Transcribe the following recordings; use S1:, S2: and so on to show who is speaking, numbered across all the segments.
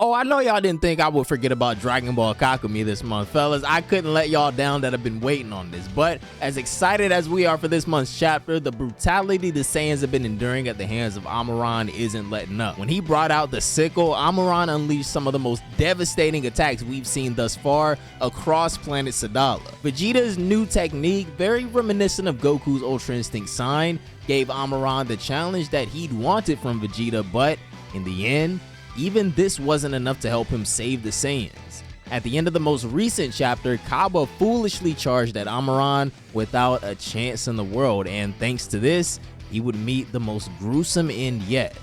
S1: Oh, I know y'all didn't think I would forget about Dragon Ball Kakumei this month, fellas. I couldn't let y'all down that have been waiting on this. But as excited as we are for this month's chapter, the brutality the Saiyans have been enduring at the hands of Amaran isn't letting up. When he brought out the sickle, Amaran unleashed some of the most devastating attacks we've seen thus far across planet Sadala. Vegeta's new technique, very reminiscent of Goku's Ultra Instinct sign, gave Amaran the challenge that he'd wanted from Vegeta, but in the end, even this wasn't enough to help him save the Saiyans. At the end of the most recent chapter, Cabba foolishly charged at Amaran without a chance in the world, and thanks to this, he would meet the most gruesome end yet: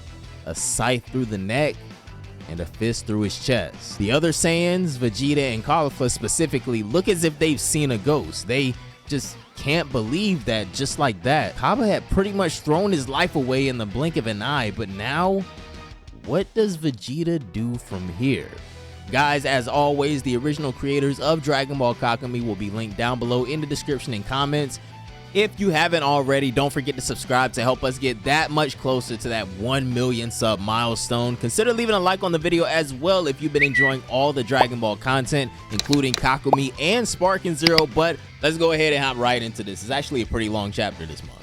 S1: a scythe through the neck and a fist through his chest. The other Saiyans, Vegeta and Caulifla specifically, look as if they've seen a ghost. They just can't believe that just like that, Cabba had pretty much thrown his life away in the blink of an eye, but now, what does Vegeta do from here? Guys, as always, the original creators of Dragon Ball Kakumei will be linked down below in the description and comments. If you haven't already, don't forget to subscribe to help us get that much closer to that 1 million sub milestone. Consider leaving a like on the video as well if you've been enjoying all the Dragon Ball content, including Kakumei and Sparking Zero. But let's go ahead and hop right into this. It's actually a pretty long chapter this month.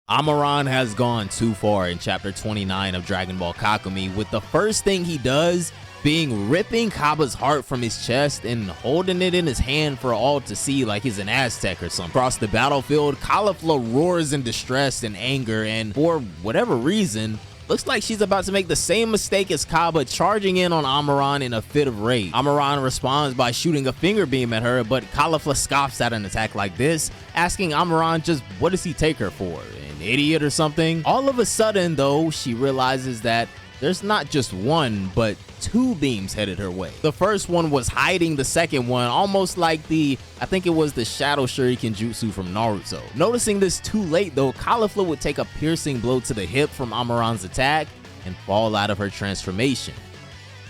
S1: Amaran has gone too far in chapter 29 of Dragon Ball Kakumei, with the first thing he does being ripping Cabba's heart from his chest and holding it in his hand for all to see like he's an Aztec or something. Across the battlefield, Caulifla roars in distress and anger, and for whatever reason, looks like she's about to make the same mistake as Cabba, charging in on Amaran in a fit of rage. Amaran responds by shooting a finger beam at her, but Caulifla scoffs at an attack like this, asking Amaran just what does he take her for, an idiot or something? All of a sudden though, she realizes that there's not just one, but two beams headed her way. The first one was hiding the second one, almost like I think it was the Shadow Shuriken Jutsu from Naruto. Noticing this too late though, Caulifla would take a piercing blow to the hip from Amaran's attack and fall out of her transformation.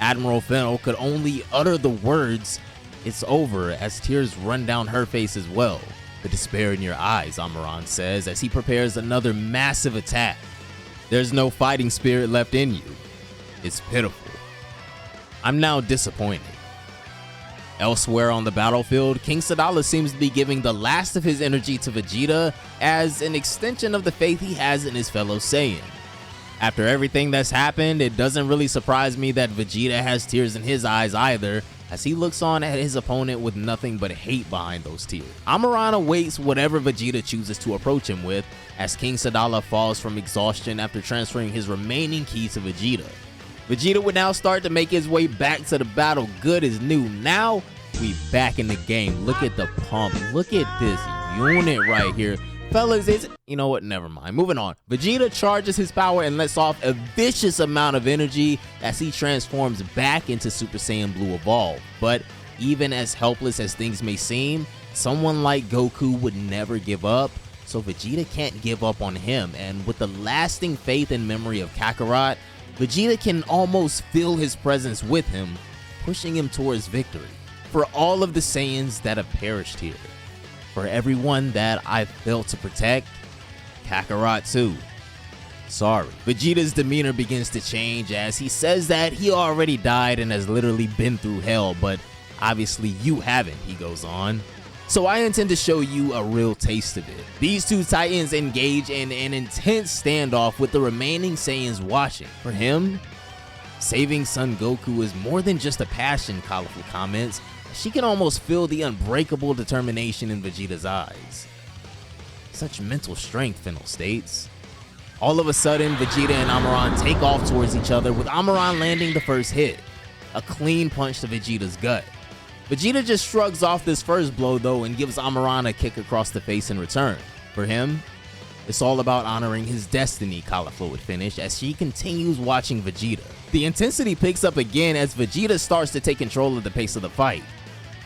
S1: Admiral Fennel could only utter the words, "It's over," as tears run down her face as well. "The despair in your eyes," Amaran says as he prepares another massive attack. "There's no fighting spirit left in you. It's pitiful. I'm now disappointed." Elsewhere on the battlefield, King Sadala seems to be giving the last of his energy to Vegeta as an extension of the faith he has in his fellow Saiyan. After everything that's happened, it doesn't really surprise me that Vegeta has tears in his eyes either, as he looks on at his opponent with nothing but hate behind those tears. Amaran awaits whatever Vegeta chooses to approach him with, as King Sadala falls from exhaustion after transferring his remaining ki to Vegeta. Vegeta would now start to make his way back to the battle good as new. Now we back in the game. Look at the pump. Look at this unit right here. Fellas, you know what, never mind. Moving on. Vegeta charges his power and lets off a vicious amount of energy as he transforms back into Super Saiyan Blue Evolved. But even as helpless as things may seem, someone like Goku would never give up, so Vegeta can't give up on him. And with the lasting faith and memory of Kakarot, Vegeta can almost feel his presence with him, pushing him towards victory. For all of the Saiyans that have perished here, for everyone that I've failed to protect, Kakarot too, sorry. Vegeta's demeanor begins to change as he says that he already died and has literally been through hell, but obviously you haven't, he goes on. So I intend to show you a real taste of it. These two Titans engage in an intense standoff with the remaining Saiyans watching. For him, saving Son Goku is more than just a passion, Caulifla comments. She can almost feel the unbreakable determination in Vegeta's eyes. Such mental strength, Fennel states. All of a sudden, Vegeta and Amaran take off towards each other, with Amaran landing the first hit, a clean punch to Vegeta's gut. Vegeta just shrugs off this first blow though and gives Amaran a kick across the face in return. For him, it's all about honoring his destiny, Caulifla would finish as she continues watching Vegeta. The intensity picks up again as Vegeta starts to take control of the pace of the fight.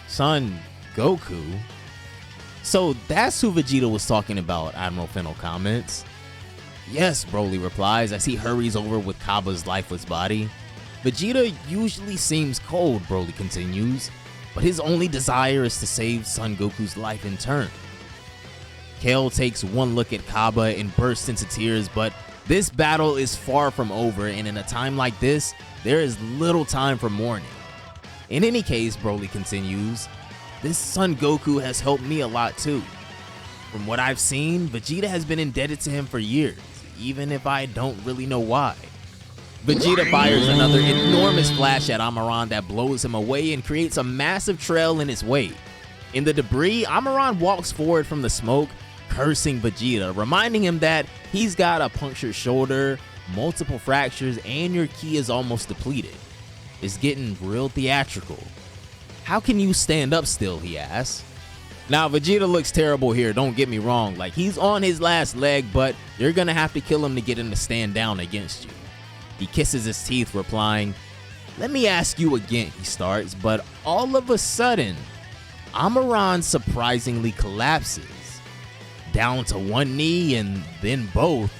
S1: Son Goku? So that's who Vegeta was talking about, Admiral Fennel comments. Yes, Broly replies as he hurries over with Cabba's lifeless body. Vegeta usually seems cold, Broly continues, but his only desire is to save Son Goku's life in turn. Kale takes one look at Kaba and bursts into tears, but this battle is far from over, and in a time like this, there is little time for mourning. In any case, Broly continues, this Son Goku has helped me a lot too. From what I've seen, Vegeta has been indebted to him for years, even if I don't really know why. Vegeta fires another enormous flash at Amaran that blows him away and creates a massive trail in his wake. In the debris, Amaran walks forward from the smoke, cursing Vegeta, reminding him that he's got a punctured shoulder, multiple fractures, and your ki is almost depleted. It's getting real theatrical. How can you stand up still, he asks. Now, Vegeta looks terrible here, don't get me wrong, like he's on his last leg, but you're gonna have to kill him to get him to stand down against you. He kisses his teeth, replying, let me ask you again, he starts, but all of a sudden, Amaran surprisingly collapses, down to one knee and then both,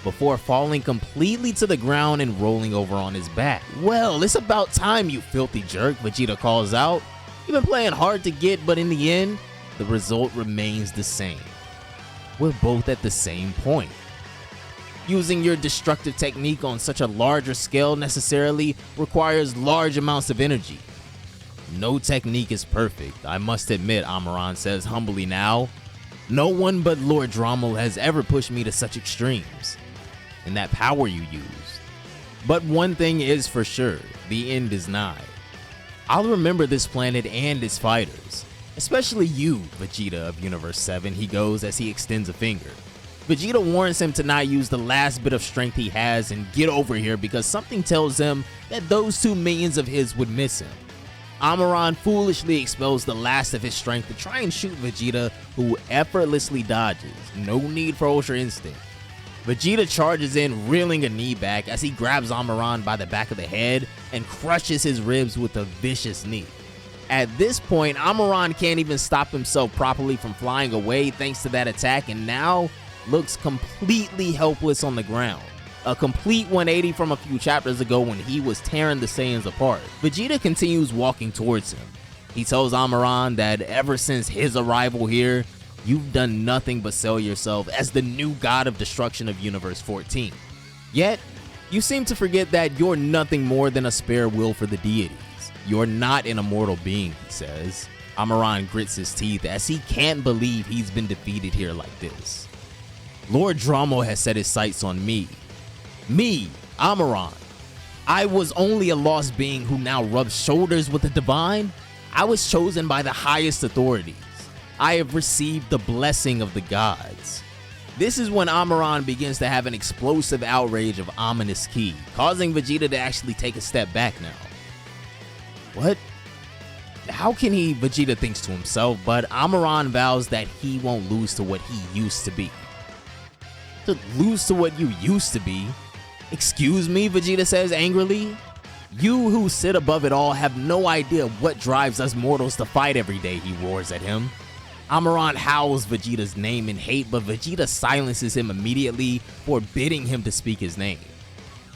S1: before falling completely to the ground and rolling over on his back. Well, it's about time, you filthy jerk, Vegeta calls out. You've been playing hard to get, but in the end, the result remains the same. We're both at the same point. Using your destructive technique on such a larger scale necessarily requires large amounts of energy. No technique is perfect, I must admit, Amaran says humbly now. No one but Lord Drommel has ever pushed me to such extremes, and that power you used. But one thing is for sure, the end is nigh. I'll remember this planet and its fighters, especially you, Vegeta of Universe 7, he goes as he extends a finger. Vegeta warns him to not use the last bit of strength he has and get over here because something tells him that those 2 minions of his would miss him. Amaran foolishly expels the last of his strength to try and shoot Vegeta, who effortlessly dodges. No need for Ultra Instinct. Vegeta charges in, reeling a knee back as he grabs Amaran by the back of the head and crushes his ribs with a vicious knee. At this point, Amaran can't even stop himself properly from flying away thanks to that attack, and now looks completely helpless on the ground. A complete 180 from a few chapters ago when he was tearing the Saiyans apart. Vegeta continues walking towards him. He tells Amaran that ever since his arrival here, you've done nothing but sell yourself as the new god of destruction of Universe 14. Yet, you seem to forget that you're nothing more than a spare will for the deities. You're not an immortal being, he says. Amaran grits his teeth as he can't believe he's been defeated here like this. Lord Drommel has set his sights on me. Me, Amaran. I was only a lost being who now rubs shoulders with the divine. I was chosen by the highest authorities. I have received the blessing of the gods. This is when Amaran begins to have an explosive outrage of ominous ki, causing Vegeta to actually take a step back now. What? How can he? Vegeta thinks to himself, but Amaran vows that he won't lose to what he used to be. To lose to what you used to be? Excuse me, Vegeta says angrily. You who sit above it all have no idea what drives us mortals to fight every day, he roars at him. Amaran howls Vegeta's name in hate, but Vegeta silences him immediately, forbidding him to speak his name.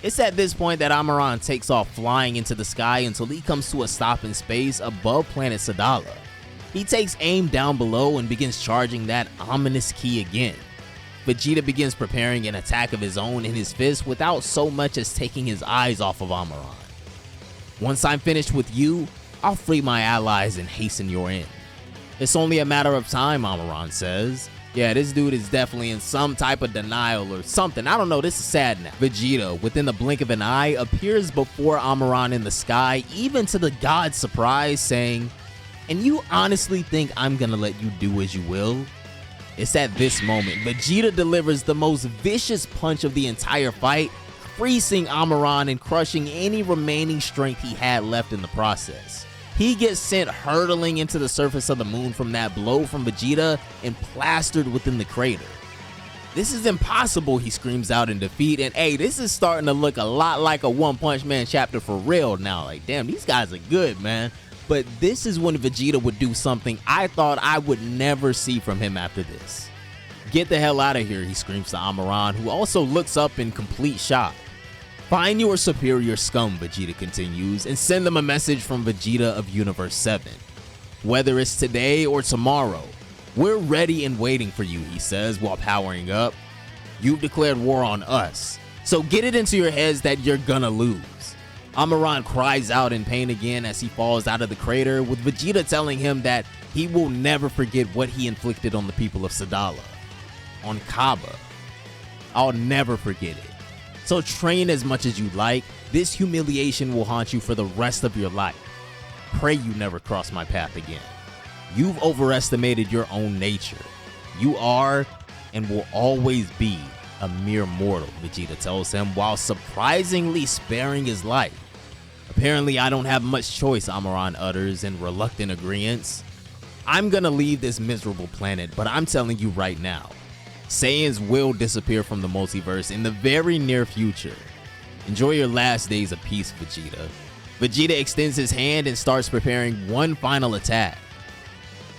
S1: It's at this point that Amaran takes off flying into the sky until he comes to a stop in space above planet Sadala. He takes aim down below and begins charging that ominous ki again. Vegeta begins preparing an attack of his own in his fist without so much as taking his eyes off of Amaran. Once I'm finished with you, I'll free my allies and hasten your end. It's only a matter of time, Amaran says. Yeah, this dude is definitely in some type of denial or something. I don't know, this is sad now. Vegeta, within the blink of an eye, appears before Amaran in the sky, even to the god's surprise, saying, "And you honestly think I'm gonna let you do as you will?" It's at this moment, Vegeta delivers the most vicious punch of the entire fight, freezing Amaran and crushing any remaining strength he had left in the process. He gets sent hurtling into the surface of the moon from that blow from Vegeta and plastered within the crater. This is impossible, he screams out in defeat, and hey, this is starting to look a lot like a One Punch Man chapter for real now. Like, damn, these guys are good, man. But this is when Vegeta would do something I thought I would never see from him after this. Get the hell out of here, he screams to Amaran, who also looks up in complete shock. Find your superior scum, Vegeta continues, and send them a message from Vegeta of Universe 7. Whether it's today or tomorrow, "We're ready and waiting for you," he says while powering up. "You've declared war on us, so get it into your heads that you're gonna lose." Amaran cries out in pain again as he falls out of the crater, with Vegeta telling him that he will never forget what he inflicted on the people of Sadala. On Kaba. "I'll never forget it. So train as much as you like. This humiliation will haunt you for the rest of your life. Pray you never cross my path again. You've overestimated your own nature. You are and will always be a mere mortal," Vegeta tells him while surprisingly sparing his life. "Apparently I don't have much choice," Amaran utters in reluctant agreement. "I'm gonna leave this miserable planet, but I'm telling you right now, Saiyans will disappear from the multiverse in the very near future. Enjoy your last days of peace, Vegeta." Vegeta extends his hand and starts preparing one final attack.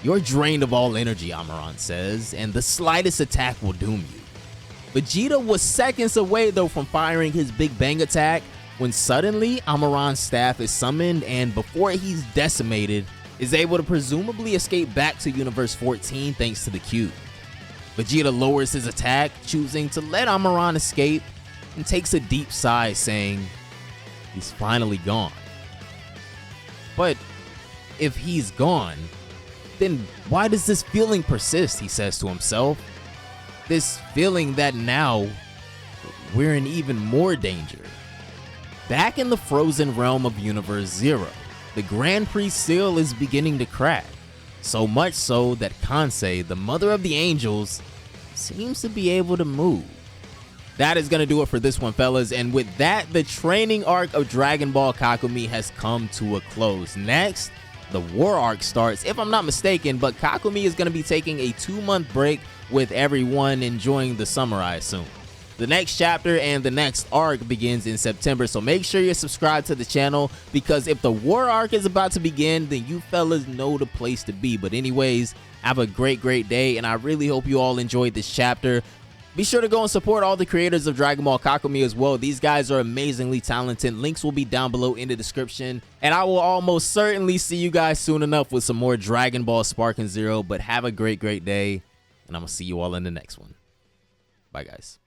S1: "You're drained of all energy," Amaran says, "and the slightest attack will doom you." Vegeta was seconds away though from firing his Big Bang attack when suddenly Amaran's staff is summoned, and before he's decimated, is able to presumably escape back to Universe 14 thanks to the cube. Vegeta lowers his attack, choosing to let Amaran escape, and takes a deep sigh, saying, "He's finally gone." But if he's gone, then why does this feeling persist, he says to himself. This feeling that now we're in even more danger. Back in the frozen realm of Universe Zero, the Grand Prix seal is beginning to crack. So much so that Kansei, the mother of the angels, seems to be able to move. That is going to do it for this one, fellas. And with that, the training arc of Dragon Ball Kakumei has come to a close. Next, the war arc starts, if I'm not mistaken, but Kakumei is going to be taking a 2-month break with everyone enjoying the summer, I assume. The next chapter and the next arc begins in September, so make sure you're subscribed to the channel, because if the war arc is about to begin, then you fellas know the place to be. But anyways, have a great day, and I really hope you all enjoyed this chapter. Be sure to go and support all the creators of Dragon Ball Kakumei as well. These guys are amazingly talented. Links will be down below in the description. And I will almost certainly see you guys soon enough with some more Dragon Ball Sparking Zero. But have a great day. And I'm going to see you all in the next one. Bye, guys.